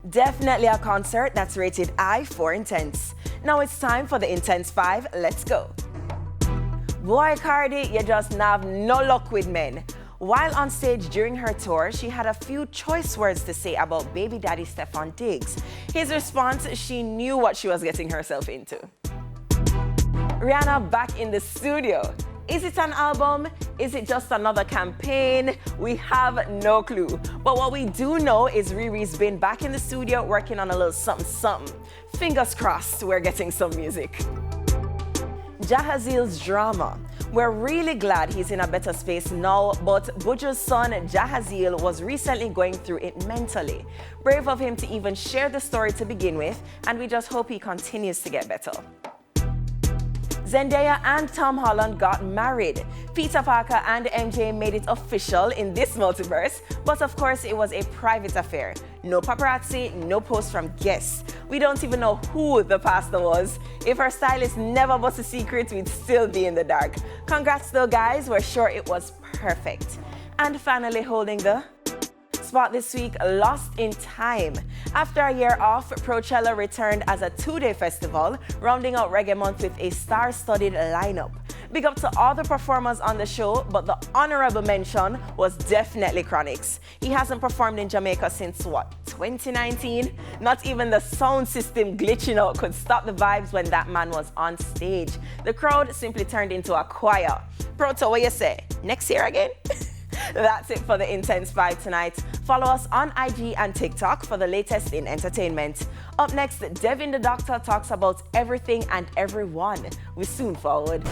Definitely a concert that's rated I for intense. Now it's time for the Intense 5. Let's go. Boy, Cardi, you just have no luck with men. While on stage during her tour, she had a few choice words to say about baby daddy Stefan Diggs. His response, she knew what she was getting herself into. Rihanna back in the studio. Is it an album? Is it just another campaign? We have no clue. But what we do know is Riri's been back in the studio working on a little something. Fingers crossed we're getting some music. Jahazil's drama. We're really glad he's in a better space now, but Buju's son Jahazil was recently going through it mentally. Brave of him to even share the story to begin with, and we just hope he continues to get better. Zendaya and Tom Holland got married. Peter Parker and MJ made it official in this multiverse, but of course it was a private affair. No paparazzi, no posts from guests. We don't even know who the pastor was. If her stylist never was a secret, we'd still be in the dark. Congrats though, guys, we're sure it was perfect. And finally holding the spot this week, Lost in Time. After a year off, Prochella returned as a 2-day festival, rounding out Reggae Month with a star-studded lineup. Big up to all the performers on the show, but the honorable mention was definitely Chronixx. He hasn't performed in Jamaica since, 2019? Not even the sound system glitching out could stop the vibes when that man was on stage. The crowd simply turned into a choir. Proto, what you say? Next year again? That's it for the Intense 5 tonight. Follow us on IG and TikTok for the latest in entertainment. Up next, Devin the Doctor talks about everything and everyone. We soon forward.